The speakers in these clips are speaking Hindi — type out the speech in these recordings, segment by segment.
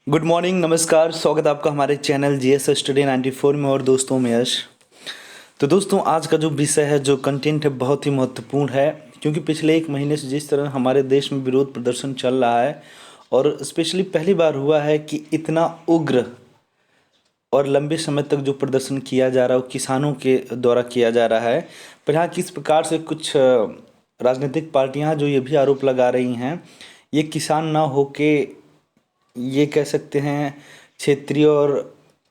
गुड मॉर्निंग, नमस्कार। स्वागत है आपका हमारे चैनल जीएस स्टडी 94 में और दोस्तों में यश। तो दोस्तों, आज का जो विषय है, जो कंटेंट है, बहुत ही महत्वपूर्ण है, क्योंकि पिछले एक महीने से जिस तरह हमारे देश में विरोध प्रदर्शन चल रहा है और स्पेशली पहली बार हुआ है कि इतना उग्र और लंबे समय तक जो प्रदर्शन किया जा रहा है वो किसानों के द्वारा किया जा रहा है। पर यहाँ किस प्रकार से कुछ राजनीतिक पार्टियाँ जो ये भी आरोप लगा रही हैं, ये किसान ना होके, ये कह सकते हैं क्षेत्रीय और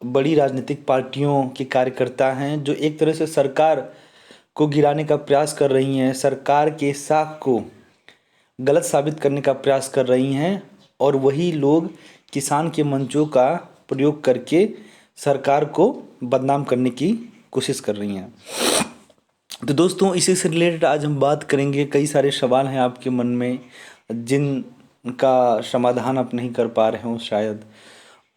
बड़ी राजनीतिक पार्टियों के कार्यकर्ता हैं, जो एक तरह से सरकार को गिराने का प्रयास कर रही हैं, सरकार के साख को गलत साबित करने का प्रयास कर रही हैं, और वही लोग किसान के मंचों का प्रयोग करके सरकार को बदनाम करने की कोशिश कर रही हैं। तो दोस्तों, इसी से रिलेटेड आज हम बात करेंगे। कई सारे सवाल हैं आपके मन में जिनका समाधान आप नहीं कर पा रहे हो शायद,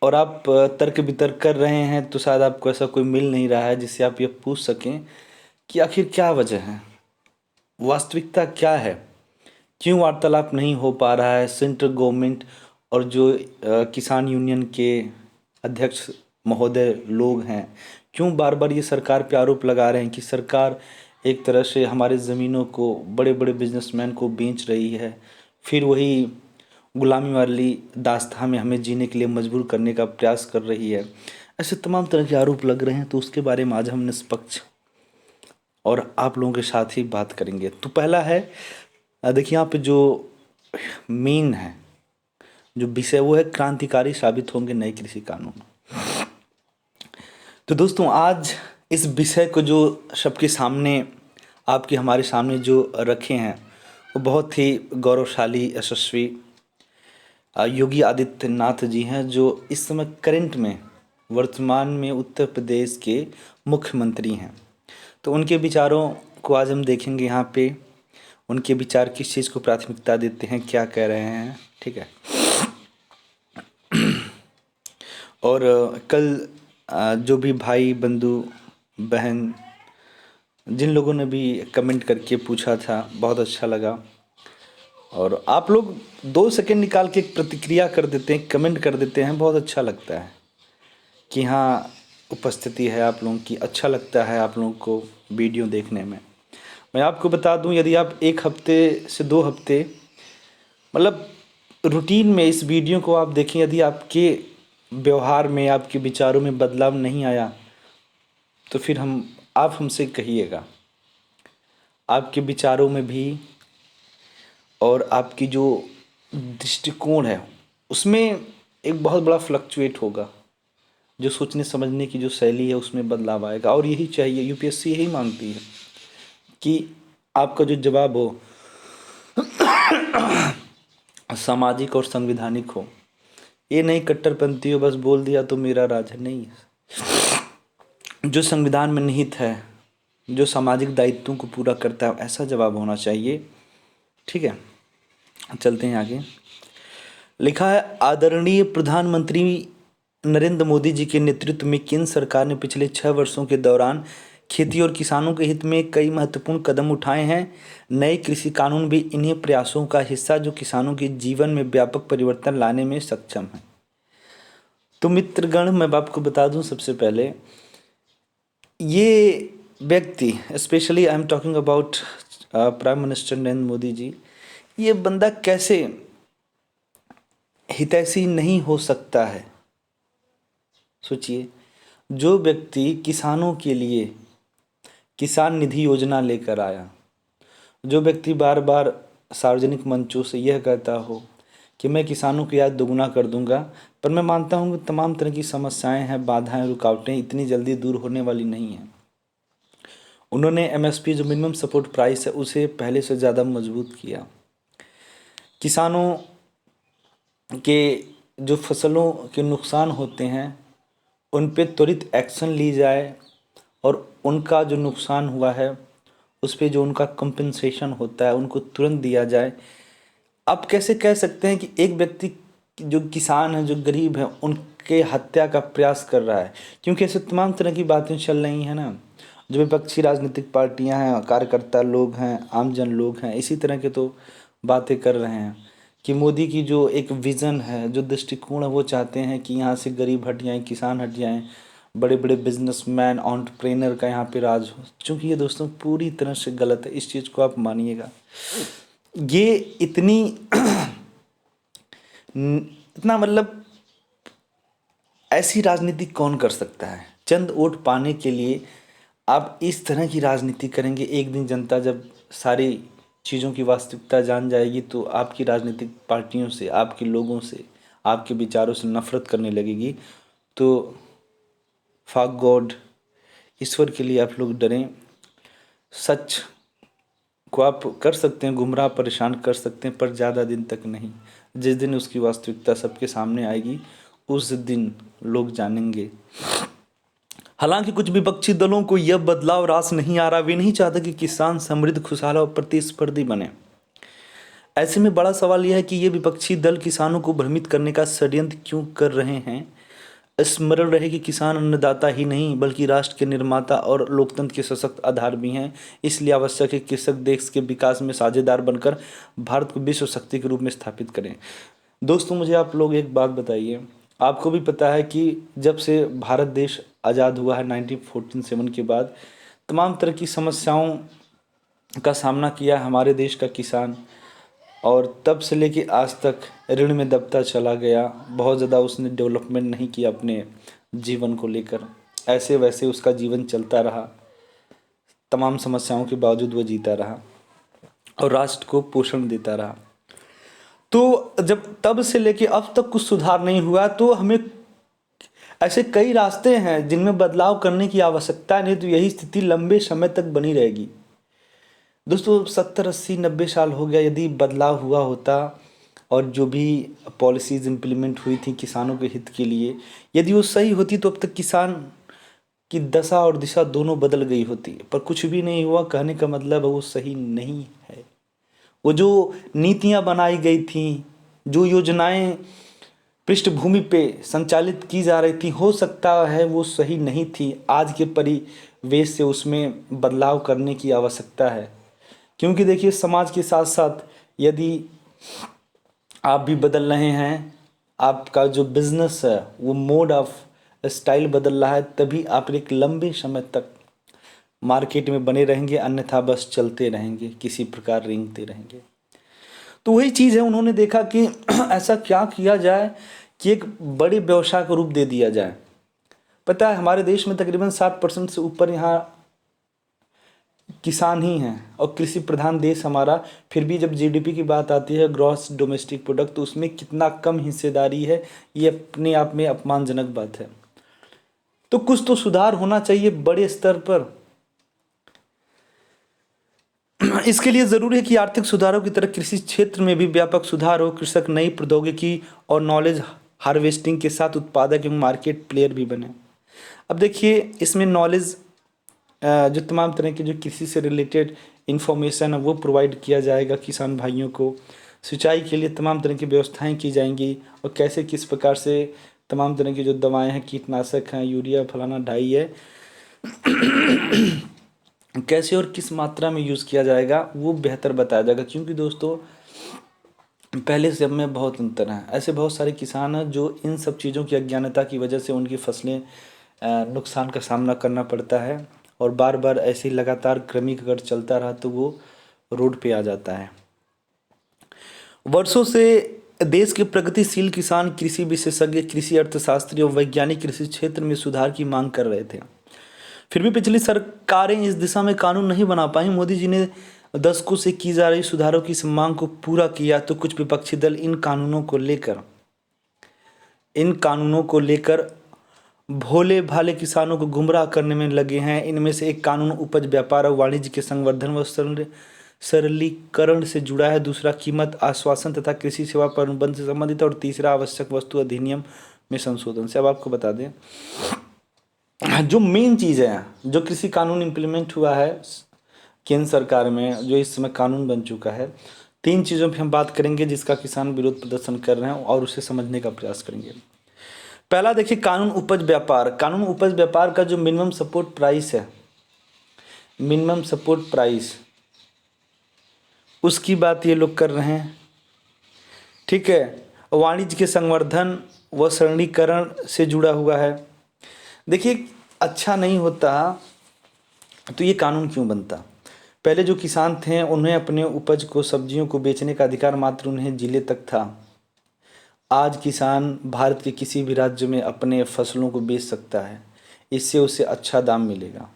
और आप तर्क वितर्क कर रहे हैं, तो शायद आपको ऐसा कोई मिल नहीं रहा है जिससे आप ये पूछ सकें कि आखिर क्या वजह है, वास्तविकता क्या है, क्यों वार्तालाप नहीं हो पा रहा है सेंट्रल गवर्नमेंट और जो किसान यूनियन के अध्यक्ष महोदय लोग हैं, क्यों बार बार ये सरकार पे आरोप लगा रहे हैं कि सरकार एक तरह से हमारे ज़मीनों को बड़े बड़े बिजनेसमैन को बेच रही है, फिर वही गुलामी वाली दास्तान में हमें जीने के लिए मजबूर करने का प्रयास कर रही है। ऐसे तमाम तरह के आरोप लग रहे हैं, तो उसके बारे में आज हम निष्पक्ष और आप लोगों के साथ ही बात करेंगे। तो पहला है, देखिए यहाँ पे जो मेन है, जो विषय, वो है क्रांतिकारी साबित होंगे नए कृषि कानून। तो दोस्तों, आज इस विषय को जो सबके सामने, आपके हमारे सामने जो रखे हैं, वो बहुत ही गौरवशाली, यशस्वी योगी आदित्यनाथ जी हैं, जो इस समय करंट में, वर्तमान में उत्तर प्रदेश के मुख्यमंत्री हैं। तो उनके विचारों को आज हम देखेंगे। यहाँ पे उनके विचार किस चीज़ को प्राथमिकता देते हैं, क्या कह रहे हैं, ठीक है। और कल जो भी भाई बंधु बहन, जिन लोगों ने भी कमेंट करके पूछा था, बहुत अच्छा लगा। और आप लोग 2 सेकंड निकाल के एक प्रतिक्रिया कर देते हैं, कमेंट कर देते हैं, बहुत अच्छा लगता है कि हाँ, उपस्थिति है आप लोगों की, अच्छा लगता है आप लोगों को वीडियो देखने में। मैं आपको बता दूं, यदि आप 1 हफ्ते से 2 हफ्ते, मतलब रूटीन में इस वीडियो को आप देखें, यदि आपके व्यवहार में, आपके विचारों में बदलाव नहीं आया, तो फिर आप हमसे कहिएगा। आपके विचारों में भी और आपकी जो दृष्टिकोण है, उसमें एक बहुत बड़ा फ्लक्चुएट होगा। जो सोचने समझने की जो शैली है, उसमें बदलाव आएगा, और यही चाहिए। यूपीएससी यही मांगती है कि आपका जो जवाब हो सामाजिक और संवैधानिक हो। ये नहीं कट्टरपंथी हो, बस बोल दिया तो मेरा राज है, नहीं है। जो संविधान में निहित है, जो सामाजिक दायित्वों को पूरा करता है, ऐसा जवाब होना चाहिए, ठीक है। चलते हैं आगे। लिखा है, आदरणीय प्रधानमंत्री नरेंद्र मोदी जी के नेतृत्व में केंद्र सरकार ने पिछले 6 वर्षों के दौरान खेती और किसानों के हित में कई महत्वपूर्ण कदम उठाए हैं। नए कृषि कानून भी इन्हीं प्रयासों का हिस्सा, जो किसानों के जीवन में व्यापक परिवर्तन लाने में सक्षम है। तो मित्रगण, मैं आपको बता दूं, सबसे पहले ये व्यक्ति, specially I am talking about prime minister Narendra Modi ji, ये बंदा कैसे हितैषी नहीं हो सकता है। सोचिए, जो व्यक्ति किसानों के लिए किसान निधि योजना लेकर आया, जो व्यक्ति बार बार सार्वजनिक मंचों से यह कहता हो कि मैं किसानों की आय दोगुना कर दूंगा, पर मैं मानता हूं कि तमाम तरह की समस्याएं हैं, बाधाएं, रुकावटें इतनी जल्दी दूर होने वाली नहीं हैं। उन्होंने एमएसपी, जो मिनिमम सपोर्ट प्राइस है, उसे पहले से ज़्यादा मजबूत किया। किसानों के जो फसलों के नुकसान होते हैं, उन पे त्वरित एक्शन ली जाए, और उनका जो नुकसान हुआ है उस पे जो उनका कंपनसेशन होता है, उनको तुरंत दिया जाए। आप कैसे कह सकते हैं कि एक व्यक्ति जो किसान है, जो गरीब है, उनके हत्या का प्रयास कर रहा है? क्योंकि ऐसे तमाम तरह की बातें चल रही हैं ना, जो विपक्षी राजनीतिक पार्टियां हैं, कार्यकर्ता लोग हैं, आमजन लोग हैं, इसी तरह के तो बातें कर रहे हैं कि मोदी की जो एक विज़न है, जो दृष्टिकोण है, वो चाहते हैं कि यहाँ से गरीब हट जाएँ, किसान हट जाएँ, बड़े बड़े बिजनेसमैन एंटरप्रेन्योर का यहाँ पे राज हो। चूँकि ये दोस्तों पूरी तरह से गलत है, इस चीज़ को आप मानिएगा। ये इतनी इतना मतलब ऐसी राजनीति कौन कर सकता है? चंद वोट पाने के लिए आप इस तरह की राजनीति करेंगे। एक दिन जनता जब सारी चीज़ों की वास्तविकता जान जाएगी तो आपकी राजनीतिक पार्टियों से, आपके लोगों से, आपके विचारों से नफरत करने लगेगी। तो फॉर गॉड, ईश्वर के लिए आप लोग डरें। सच को आप कर सकते हैं, गुमराह परेशान कर सकते हैं, पर ज़्यादा दिन तक नहीं। जिस दिन उसकी वास्तविकता सबके सामने आएगी उस दिन लोग जानेंगे। हालांकि कुछ विपक्षी दलों को यह बदलाव रास नहीं आ रहा। वे नहीं चाहते कि किसान समृद्ध, खुशहाल और प्रतिस्पर्धी बने। ऐसे में बड़ा सवाल यह है कि ये विपक्षी दल किसानों को भ्रमित करने का षड्यंत्र क्यों कर रहे हैं। स्मरण रहे कि किसान अन्नदाता ही नहीं बल्कि राष्ट्र के निर्माता और लोकतंत्र के सशक्त आधार भी हैं। इसलिए आवश्यक है कि कृषक देश के विकास में साझेदार बनकर भारत को विश्व शक्ति के रूप में स्थापित करें। दोस्तों, मुझे आप लोग एक बात बताइए, आपको भी पता है कि जब से भारत देश आज़ाद हुआ है 1947 के बाद, तमाम तरह की समस्याओं का सामना किया है हमारे देश का किसान, और तब से लेके आज तक ऋण में दबता चला गया। बहुत ज़्यादा उसने डेवलपमेंट नहीं किया अपने जीवन को लेकर, ऐसे वैसे उसका जीवन चलता रहा। तमाम समस्याओं के बावजूद वो जीता रहा और राष्ट्र को पोषण देता रहा। तो जब तब से लेके अब तक कुछ सुधार नहीं हुआ, तो हमें ऐसे कई रास्ते हैं जिनमें बदलाव करने की आवश्यकता नहीं, तो यही स्थिति लंबे समय तक बनी रहेगी। दोस्तों, 70, 80, 90 साल हो गया, यदि बदलाव हुआ होता और जो भी पॉलिसीज़ इम्प्लीमेंट हुई थी किसानों के हित के लिए, यदि वो सही होती तो अब तक किसान की दशा और दिशा दोनों बदल गई होती। पर कुछ भी नहीं हुआ, कहने का मतलब है वो सही नहीं है। वो जो नीतियाँ बनाई गई थी, जो योजनाएं पृष्ठभूमि पे संचालित की जा रही थी, हो सकता है वो सही नहीं थी। आज के परिवेश से उसमें बदलाव करने की आवश्यकता है, क्योंकि देखिए समाज के साथ साथ यदि आप भी बदल रहे हैं, आपका जो बिजनेस है वो मोड ऑफ स्टाइल बदल रहा है, तभी आप एक लंबे समय तक मार्केट में बने रहेंगे, अन्यथा बस चलते रहेंगे, किसी प्रकार रेंगते रहेंगे। तो वही चीज़ है, उन्होंने देखा कि ऐसा क्या किया जाए कि एक बड़े व्यवसाय का रूप दे दिया जाए। पता है हमारे देश में तकरीबन 60% से ऊपर यहाँ किसान ही हैं और कृषि प्रधान देश हमारा, फिर भी जब जीडीपी की बात आती है, ग्रॉस डोमेस्टिक प्रोडक्ट, तो उसमें कितना कम हिस्सेदारी है, ये अपने आप में अपमानजनक बात है। तो कुछ तो सुधार होना चाहिए बड़े स्तर पर। इसके लिए ज़रूरी है कि आर्थिक सुधारों की तरह कृषि क्षेत्र में भी व्यापक सुधार हो। कृषक नई प्रौद्योगिकी और नॉलेज हार्वेस्टिंग के साथ उत्पादक एवं मार्केट प्लेयर भी बने। अब देखिए, इसमें नॉलेज जो तमाम तरह के जो कृषि से रिलेटेड इन्फॉर्मेशन है वो प्रोवाइड किया जाएगा किसान भाइयों को। सिंचाई के लिए तमाम तरह की व्यवस्थाएं की जाएंगी, और कैसे किस प्रकार से तमाम तरह की जो दवाएं हैं, कीटनाशक हैं, यूरिया फलाना ढाई है, कैसे और किस मात्रा में यूज़ किया जाएगा वो बेहतर बताया जाएगा। क्योंकि दोस्तों पहले से अब में बहुत अंतर है। ऐसे बहुत सारे किसान हैं जो इन सब चीज़ों की अज्ञानता की वजह से उनकी फसलें नुकसान का सामना करना पड़ता है, और बार बार ऐसे ही लगातार क्रमिक अगर चलता रहा तो वो रोड पे आ जाता है। वर्षों से देश के प्रगतिशील किसान, कृषि विशेषज्ञ, कृषि अर्थशास्त्री और वैज्ञानिक कृषि क्षेत्र में सुधार की मांग कर रहे थे। फिर भी पिछली सरकारें इस दिशा में कानून नहीं बना पाई। मोदी जी ने दशकों से की जा रही सुधारों की इस मांग को पूरा किया, तो कुछ विपक्षी दल इन कानूनों को लेकर भोले भाले किसानों को गुमराह करने में लगे हैं। इनमें से एक कानून उपज व्यापार और वाणिज्य के संवर्धन व सरलीकरण से जुड़ा है, दूसरा कीमत आश्वासन तथा कृषि सेवा पर अनुबंध से संबंधित, और तीसरा आवश्यक वस्तु अधिनियम में संशोधन से। अब आपको बता दें, जो मेन चीज़ है, जो कृषि कानून इम्प्लीमेंट हुआ है केंद्र सरकार में, जो इस समय कानून बन चुका है, 3 चीज़ों पे हम बात करेंगे जिसका किसान विरोध प्रदर्शन कर रहे हैं, और उसे समझने का प्रयास करेंगे। पहला देखिए, कानून उपज व्यापार। कानून उपज व्यापार का जो मिनिमम सपोर्ट प्राइस है, मिनिमम सपोर्ट प्राइस, उसकी बात ये लोग कर रहे हैं। ठीक है, वाणिज्य के संवर्धन व सरलीकरण से जुड़ा हुआ है। देखिए, अच्छा नहीं होता तो ये कानून क्यों बनता। पहले जो किसान थे उन्हें अपने उपज को, सब्जियों को बेचने का अधिकार मात्र उन्हें जिले तक था। आज किसान भारत के किसी भी राज्य में अपने फसलों को बेच सकता है, इससे उसे अच्छा दाम मिलेगा।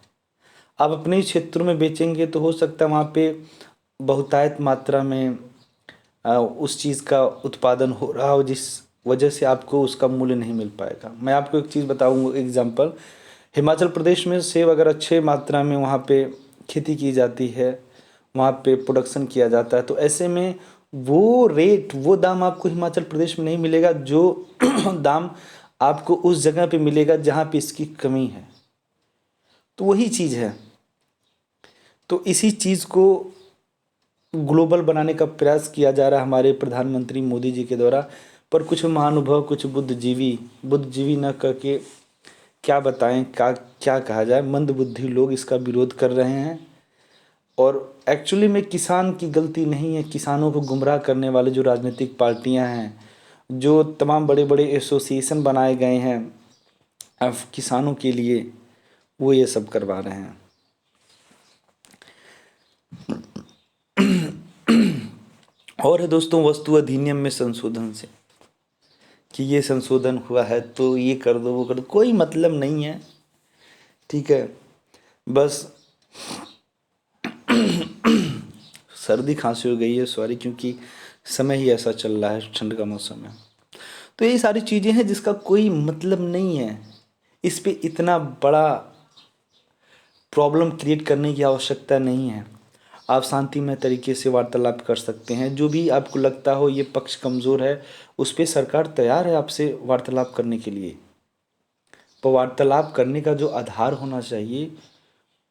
आप अपने ही क्षेत्रों में बेचेंगे तो हो सकता है वहाँ पे बहुतायत मात्रा में उस चीज़ का उत्पादन हो रहा हो, जिस वजह से आपको उसका मूल्य नहीं मिल पाएगा। मैं आपको एक चीज़ बताऊंगा, एग्जांपल, हिमाचल प्रदेश में सेब अगर अच्छे मात्रा में वहाँ पे खेती की जाती है, वहाँ पे प्रोडक्शन किया जाता है, तो ऐसे में वो रेट, वो दाम आपको हिमाचल प्रदेश में नहीं मिलेगा जो दाम आपको उस जगह पे मिलेगा जहाँ पे इसकी कमी है। तो वही चीज़ है। तो इसी चीज़ को ग्लोबल बनाने का प्रयास किया जा रहा है हमारे प्रधानमंत्री मोदी जी के द्वारा। पर कुछ महानुभाव, कुछ बुद्धिजीवी न करके क्या बताएं, क्या कहा जाए, मंदबुद्धि लोग इसका विरोध कर रहे हैं। और एक्चुअली में किसान की गलती नहीं है, किसानों को गुमराह करने वाले जो राजनीतिक पार्टियां हैं, जो तमाम बड़े बड़े एसोसिएशन बनाए गए हैं अब किसानों के लिए, वो ये सब करवा रहे हैं। और है दोस्तों, वस्तु अधिनियम में संशोधन से, कि ये संशोधन हुआ है तो ये कर दो, वो कर दो, कोई मतलब नहीं है। ठीक है, बस सर्दी खांसी हो गई है, सॉरी, क्योंकि समय ही ऐसा चल रहा है, ठंड का मौसम है। तो ये सारी चीज़ें हैं जिसका कोई मतलब नहीं है। इस पे इतना बड़ा प्रॉब्लम क्रिएट करने की आवश्यकता नहीं है। आप शांतिमय तरीके से वार्तालाप कर सकते हैं। जो भी आपको लगता हो ये पक्ष कमज़ोर है, उस पर सरकार तैयार है आपसे वार्तालाप करने के लिए। पर वार्तालाप करने का जो आधार होना चाहिए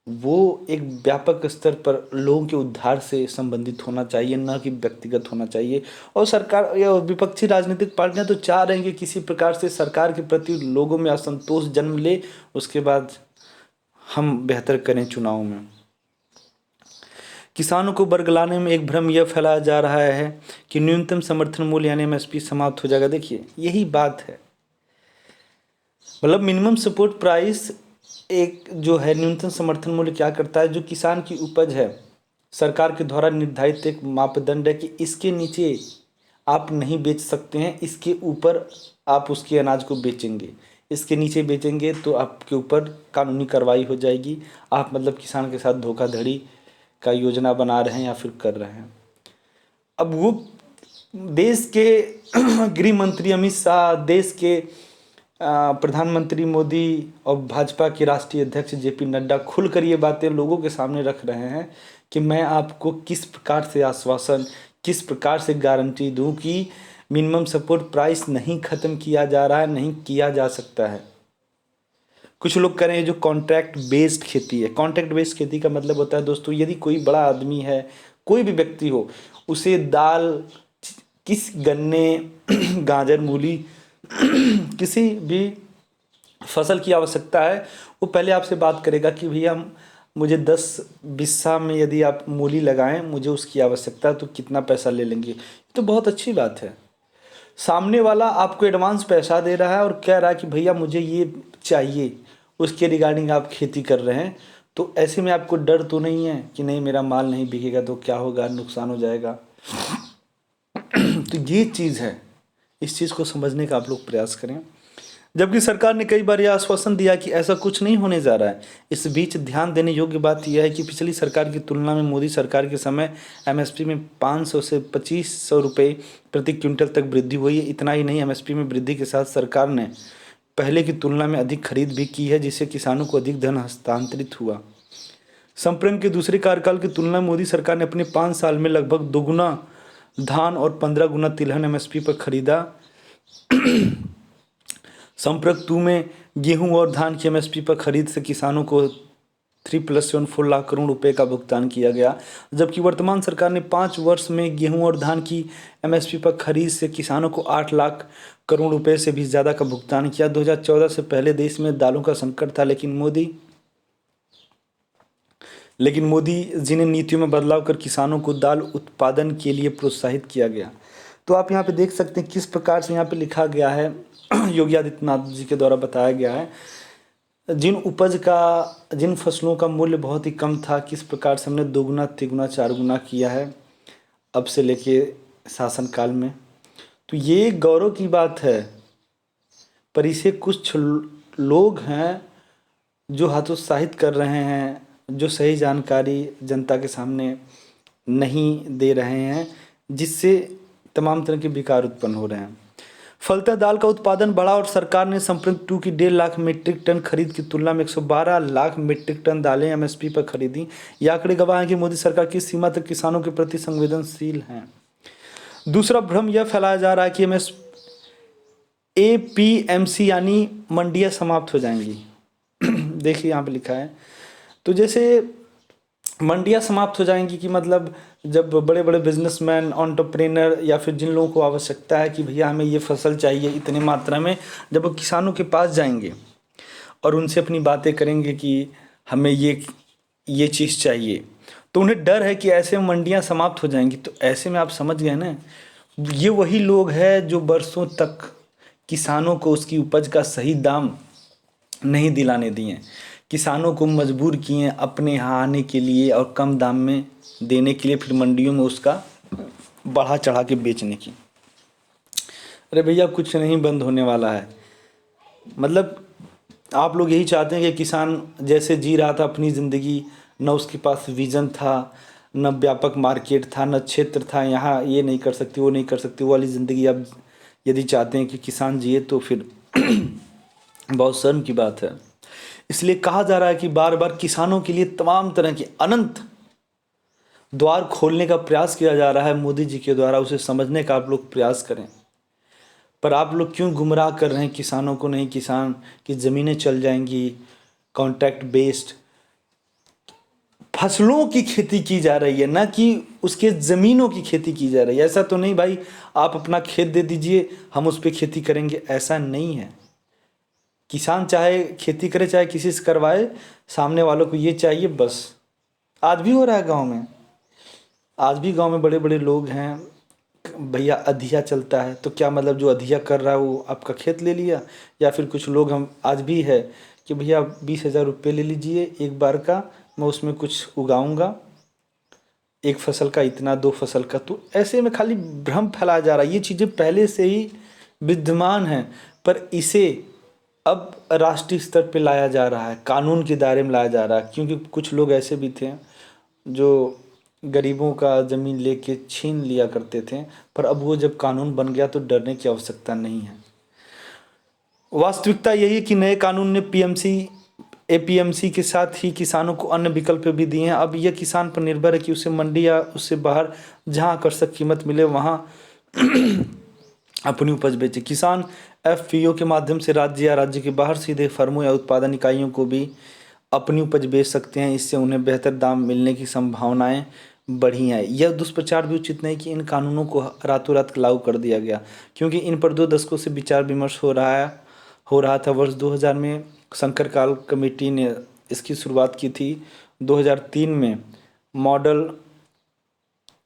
वो एक व्यापक स्तर पर लोगों के उद्धार से संबंधित होना चाहिए, न कि व्यक्तिगत होना चाहिए। और सरकार या विपक्षी राजनीतिक पार्टियां तो चाह रहे हैं कि किसी प्रकार से सरकार के प्रति लोगों में असंतोष जन्म ले, उसके बाद हम बेहतर करें चुनाव में। किसानों को बरगलाने में एक भ्रम यह फैलाया जा रहा है कि न्यूनतम समर्थन मूल्य यानी एमएसपी समाप्त हो जाएगा। देखिए, यही बात है। मतलब मिनिमम सपोर्ट प्राइस एक जो है, न्यूनतम समर्थन मूल्य क्या करता है, जो किसान की उपज है, सरकार के द्वारा निर्धारित एक मापदंड है कि इसके नीचे आप नहीं बेच सकते हैं, इसके ऊपर आप उसके अनाज को बेचेंगे, इसके नीचे बेचेंगे तो आपके ऊपर कानूनी कार्रवाई हो जाएगी। आप मतलब किसान के साथ धोखाधड़ी का योजना बना रहे हैं या फिर कर रहे हैं। अब वो देश के गृह मंत्री अमित शाह, देश के प्रधानमंत्री मोदी और भाजपा के राष्ट्रीय अध्यक्ष जेपी नड्डा खुलकर ये बातें लोगों के सामने रख रहे हैं कि मैं आपको किस प्रकार से आश्वासन, किस प्रकार से गारंटी दूं कि मिनिमम सपोर्ट प्राइस नहीं ख़त्म किया जा रहा है, नहीं किया जा सकता है। कुछ लोग कह रहे हैं जो कॉन्ट्रैक्ट बेस्ड खेती है। कॉन्ट्रैक्ट बेस्ड खेती का मतलब होता है दोस्तों, यदि कोई बड़ा आदमी है, कोई भी व्यक्ति हो, उसे दाल, किस गन्ने, गाजर, मूली किसी भी फसल की आवश्यकता है, वो पहले आपसे बात करेगा कि भैया मुझे 10 बिस्सा में यदि आप मूली लगाएं, मुझे उसकी आवश्यकता है, तो कितना पैसा ले लेंगे। तो बहुत अच्छी बात है। सामने वाला आपको एडवांस पैसा दे रहा है और कह रहा है कि भैया मुझे ये चाहिए, उसके रिगार्डिंग आप खेती कर रहे हैं। तो ऐसे में आपको डर तो नहीं है कि नहीं मेरा माल नहीं बिकेगा तो क्या होगा, नुकसान हो जाएगा। तो ये चीज़ है, इस चीज़ को समझने का आप लोग प्रयास करें। जबकि सरकार ने कई बार यह आश्वासन दिया कि ऐसा कुछ नहीं होने जा रहा है। इस बीच ध्यान देने योग्य बात यह है कि पिछली सरकार की तुलना में मोदी सरकार के समय एमएसपी में 500 से 2500 रुपये प्रति क्विंटल तक वृद्धि हुई है। इतना ही नहीं, एमएसपी में वृद्धि के साथ सरकार ने पहले की तुलना में अधिक खरीद भी की है, जिससे किसानों को अधिक धन हस्तांतरित हुआ। संप्रंग के दूसरे कार्यकाल की तुलना में मोदी सरकार ने अपने 5 साल में लगभग दोगुना धान और 15 गुना तिलहन एमएसपी पर खरीदा। संप्रग 2 में गेहूं और धान की एमएसपी पर खरीद से किसानों को 3+4 लाख करोड़ रुपए का भुगतान किया गया। जबकि वर्तमान सरकार ने 5 वर्ष में गेहूं और धान की एमएसपी पर खरीद से किसानों को 8 लाख करोड़ रुपए से भी ज़्यादा का भुगतान किया। 2014 से पहले देश में दालों का संकट था, लेकिन मोदी जी ने नीतियों में बदलाव कर किसानों को दाल उत्पादन के लिए प्रोत्साहित किया गया। तो आप यहाँ पे देख सकते हैं किस प्रकार से यहाँ पे लिखा गया है योगी आदित्यनाथ जी के द्वारा बताया गया है, जिन फसलों का मूल्य बहुत ही कम था, किस प्रकार से हमने दोगुना तिगुना चार गुना किया है अब से लेके शासनकाल में। तो ये गौरव की बात है, पर इसे कुछ लोग हैं जो हतोत्साहित कर रहे हैं, जो सही जानकारी जनता के सामने नहीं दे रहे हैं, जिससे तमाम तरह के विकार उत्पन्न हो रहे हैं। फलतः दाल का उत्पादन बढ़ा और सरकार ने संप्रति 2 की 1.5 लाख मीट्रिक टन खरीद की तुलना में 112 लाख मीट्रिक टन दालें एमएसपी पर खरीदी। ये आंकड़े गवाह हैं कि मोदी सरकार किस सीमा तक किसानों के प्रति संवेदनशील है। दूसरा भ्रम यह फैलाया जा रहा है कि एपीएमसी यानी मंडियां समाप्त हो जाएंगी। देखिए यहाँ पे लिखा है, तो जैसे मंडियां समाप्त हो जाएंगी कि मतलब जब बड़े बड़े बिजनेसमैन, एंटरप्रेन्योर या फिर जिन लोगों को आवश्यकता है कि भैया हमें ये फसल चाहिए इतनी मात्रा में, जब वो किसानों के पास जाएंगे और उनसे अपनी बातें करेंगे कि हमें ये चीज़ चाहिए, तो उन्हें डर है कि ऐसे में मंडियां समाप्त हो जाएंगी। तो ऐसे में आप समझ गए ना, ये वही लोग हैं जो बरसों तक किसानों को उसकी उपज का सही दाम नहीं दिलाने दिए, किसानों को मजबूर किए अपने यहाँ आने के लिए और कम दाम में देने के लिए, फिर मंडियों में उसका बढ़ा चढ़ा के बेचने की। अरे भैया कुछ नहीं बंद होने वाला है। मतलब आप लोग यही चाहते हैं कि किसान जैसे जी रहा था अपनी ज़िंदगी, न उसके पास विज़न था, न व्यापक मार्केट था, न क्षेत्र था, यहाँ ये नहीं कर सकती वो नहीं कर सकती, वो वाली ज़िंदगी अब यदि चाहते हैं कि किसान जिए तो फिर बहुत शर्म की बात है। इसलिए कहा जा रहा है कि बार बार किसानों के लिए तमाम तरह के अनंत द्वार खोलने का प्रयास किया जा रहा है मोदी जी के द्वारा, उसे समझने का आप लोग प्रयास करें। पर आप लोग क्यों गुमराह कर रहे हैं किसानों को? नहीं, किसान की ज़मीनें चल जाएंगी, कॉन्ट्रैक्ट बेस्ड फसलों की खेती की जा रही है, ना कि उसके ज़मीनों की खेती की जा रही है। ऐसा तो नहीं भाई आप अपना खेत दे दीजिए हम उस पर खेती करेंगे, ऐसा नहीं है। किसान चाहे खेती करे चाहे किसी से करवाए, सामने वालों को ये चाहिए बस। आज भी हो रहा है गांव में, आज भी गांव में बड़े बड़े लोग हैं, भैया अधिया चलता है, तो क्या मतलब जो अधिया कर रहा है वो आपका खेत ले लिया? या फिर कुछ लोग हम आज भी है कि भैया 20,000 रुपये ले लीजिए एक बार का, मैं उसमें कुछ उगाऊंगा, एक फसल का इतना, 2 फसल का। तो ऐसे में खाली भ्रम फैलाया जा रहा है। ये चीज़ें पहले से ही विद्यमान हैं, पर इसे अब राष्ट्रीय स्तर पे लाया जा रहा है, कानून के दायरे में लाया जा रहा है। क्योंकि कुछ लोग ऐसे भी थे जो गरीबों का ज़मीन लेके छीन लिया करते थे, पर अब वो जब कानून बन गया तो डरने की आवश्यकता नहीं है। वास्तविकता यही है कि नए कानून ने एपीएमसी के साथ ही किसानों को अन्य विकल्प भी दिए हैं। अब यह किसान पर निर्भर है कि उसे मंडी या उससे बाहर जहां आकर्षक कीमत मिले वहां अपनी उपज बेचे। किसान एफपीओ के माध्यम से राज्य या राज्य के बाहर सीधे फर्मों या उत्पादन इकाइयों को भी अपनी उपज बेच सकते हैं। इससे उन्हें बेहतर दाम मिलने की संभावनाएं बढ़ी हैं। यह दुष्प्रचार भी उचित नहीं कि इन कानूनों को रातों रात लागू कर दिया गया, क्योंकि इन पर 2 दशकों से विचार विमर्श हो रहा था। वर्ष 2000 में शंकरकाल कमेटी ने इसकी शुरुआत की थी। 2003 में मॉडल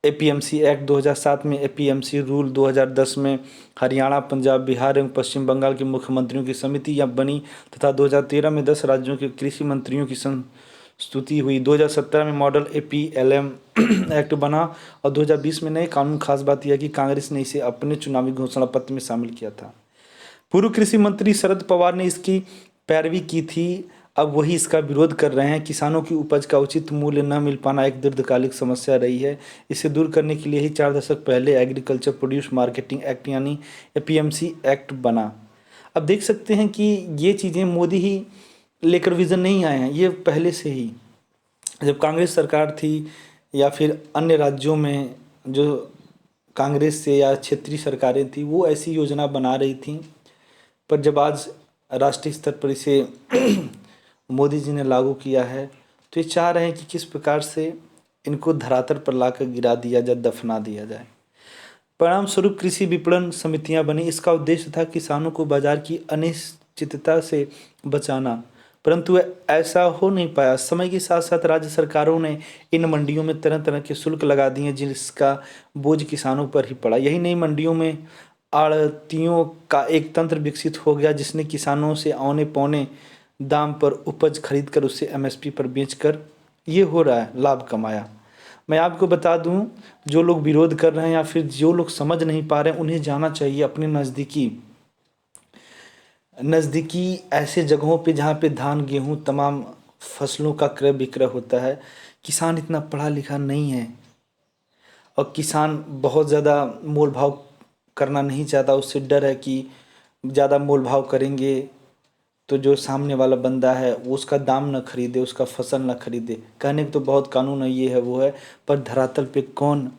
एपीएमसी एक्ट, 2007 में एपीएमसी रूल, 2010 में हरियाणा, पंजाब, बिहार एवं पश्चिम बंगाल के मुख्यमंत्रियों की समिति यह बनी तथा 2013 में 10 राज्यों के कृषि मंत्रियों की संस्तुति हुई। 2017 में मॉडल एपीएलएम एक्ट बना और 2020 में नए कानून। खास बात यह कि कांग्रेस ने इसे अपने चुनावी घोषणा पत्र में शामिल किया था। पूर्व कृषि मंत्री शरद पवार ने इसकी पैरवी की थी, अब वही इसका विरोध कर रहे हैं। किसानों की उपज का उचित मूल्य न मिल पाना एक दीर्घकालिक समस्या रही है। इसे दूर करने के लिए ही 4 दशक पहले एग्रीकल्चर प्रोड्यूस मार्केटिंग एक्ट यानी एपीएमसी एक्ट बना। अब देख सकते हैं कि ये चीज़ें मोदी ही लेकर विज़न नहीं आए हैं, ये पहले से ही जब कांग्रेस सरकार थी या फिर अन्य राज्यों में जो कांग्रेस से या क्षेत्रीय सरकारें थी वो ऐसी योजना बना रही थी, पर जब आज राष्ट्रीय स्तर पर इसे मोदी जी ने लागू किया है तो ये चाह रहे हैं कि किस प्रकार से इनको धरातल पर लाकर गिरा दिया जाए, दफना दिया जाए। परिणाम स्वरूप कृषि विपणन समितियां बनी। इसका उद्देश्य था किसानों को बाजार की अनिश्चितता से बचाना, परंतु ऐसा हो नहीं पाया। समय के साथ साथ राज्य सरकारों ने इन मंडियों में तरह तरह के शुल्क लगा दिए जिसका बोझ किसानों पर ही पड़ा। यही नहीं, मंडियों में आड़तियों का एक तंत्र विकसित हो गया जिसने किसानों से औने पौने दाम पर उपज खरीद कर उसे एमएसपी पर बेचकर ये हो रहा है लाभ कमाया। मैं आपको बता दूं, जो लोग विरोध कर रहे हैं या फिर जो लोग समझ नहीं पा रहे हैं, उन्हें जाना चाहिए अपने नज़दीकी नज़दीकी ऐसे जगहों पे जहाँ पे धान गेहूँ तमाम फसलों का क्रय विक्रय होता है। किसान इतना पढ़ा लिखा नहीं है और किसान बहुत ज़्यादा मोल भाव करना नहीं चाहता। उससे डर है कि ज़्यादा मोल भाव करेंगे तो जो सामने वाला बंदा है वो उसका दाम न खरीदे, उसका फसल न खरीदे। कहने को तो बहुत कानून है, ये है वो है, पर धरातल पे कौन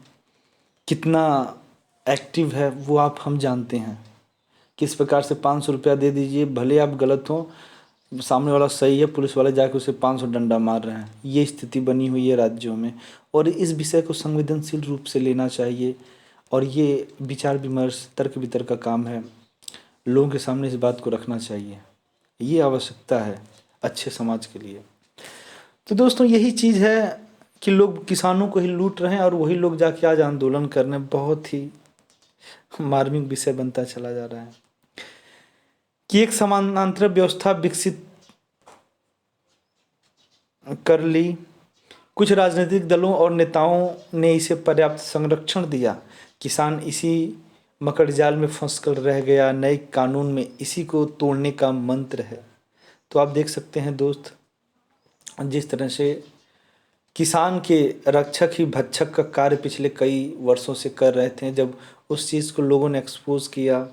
कितना एक्टिव है वो हम जानते हैं। किस प्रकार से 500 रुपया दे दीजिए, भले आप गलत हो, सामने वाला सही है, पुलिस वाले जाके उसे 500 डंडा मार रहे हैं। ये स्थिति बनी हुई है राज्यों में और इस विषय को संवेदनशील रूप से लेना चाहिए और ये विचार विमर्श तर्क वितर्क का काम है। लोगों के सामने इस बात को रखना चाहिए, ये आवश्यकता है अच्छे समाज के लिए। तो दोस्तों यही चीज़ है कि लोग किसानों को ही लूट रहे हैं और वही लोग जाके आज आंदोलन करने, बहुत ही मार्मिक विषय बनता चला जा रहा है कि एक समानांतर व्यवस्था विकसित कर ली। कुछ राजनीतिक दलों और नेताओं ने इसे पर्याप्त संरक्षण दिया। किसान इसी मकड़जाल में फंस कर रह गया। नए कानून में इसी को तोड़ने का मंत्र है। तो आप देख सकते हैं दोस्त, जिस तरह से किसान के रक्षक ही भक्षक का कार्य पिछले कई वर्षों से कर रहे थे। जब उस चीज़ को लोगों ने एक्सपोज किया,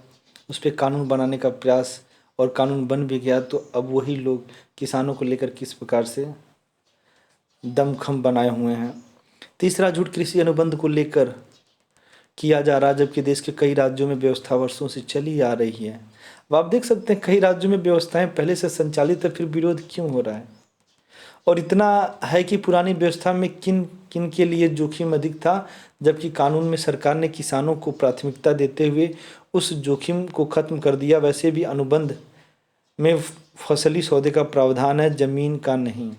उस पर कानून बनाने का प्रयास और कानून बन भी गया, तो अब वही लोग किसानों को लेकर किस प्रकार से दमखम बनाए हुए हैं। तीसरा झूठ कृषि अनुबंध को लेकर किया जा रहा, जबकि देश के कई राज्यों में व्यवस्था वर्षों से चली आ रही है। अब आप देख सकते हैं कई राज्यों में व्यवस्थाएं पहले से संचालित है, फिर विरोध क्यों हो रहा है। और इतना है कि पुरानी व्यवस्था में किन किन के लिए जोखिम अधिक था, जबकि कानून में सरकार ने किसानों को प्राथमिकता देते हुए उस जोखिम को खत्म कर दिया। वैसे भी अनुबंध में फसली सौदे का प्रावधान है, जमीन का नहीं।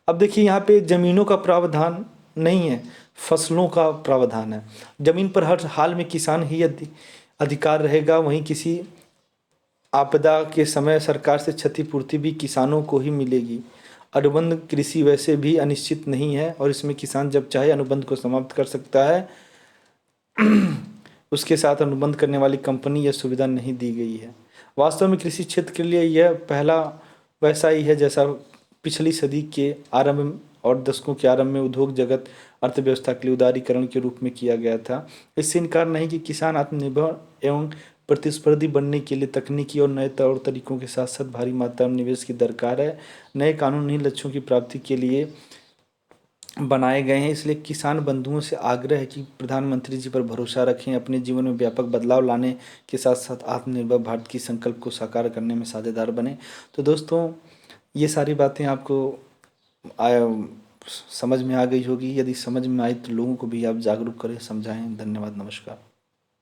अब देखिए यहाँ पे ज़मीनों का प्रावधान नहीं है, फसलों का प्रावधान है। ज़मीन पर हर हाल में किसान ही अधिकार रहेगा। वहीं किसी आपदा के समय सरकार से क्षतिपूर्ति भी किसानों को ही मिलेगी। अनुबंध कृषि वैसे भी अनिश्चित नहीं है और इसमें किसान जब चाहे अनुबंध को समाप्त कर सकता है। उसके साथ अनुबंध करने वाली कंपनी यह सुविधा नहीं दी गई है। वास्तव में कृषि क्षेत्र के लिए यह पहला वैसा ही है जैसा पिछली सदी के आरंभ और दशकों के आरंभ में उद्योग जगत अर्थव्यवस्था के लिए उदारीकरण के रूप में किया गया था। इससे इनकार नहीं कि किसान आत्मनिर्भर एवं प्रतिस्पर्धी बनने के लिए तकनीकी और नए तौर तरीकों के साथ साथ भारी मात्रा में निवेश की दरकार है। नए कानून इन लक्ष्यों की प्राप्ति के लिए बनाए गए हैं। इसलिए किसान बंधुओं से आग्रह है कि प्रधानमंत्री जी पर भरोसा रखें, अपने जीवन में व्यापक बदलाव लाने के साथ साथ आत्मनिर्भर भारत की संकल्प को साकार करने में साझेदार बने। तो दोस्तों ये सारी बातें आपको समझ में आ गई होगी। यदि समझ में आई तो लोगों को भी आप जागरूक करें, समझाएं। धन्यवाद, नमस्कार।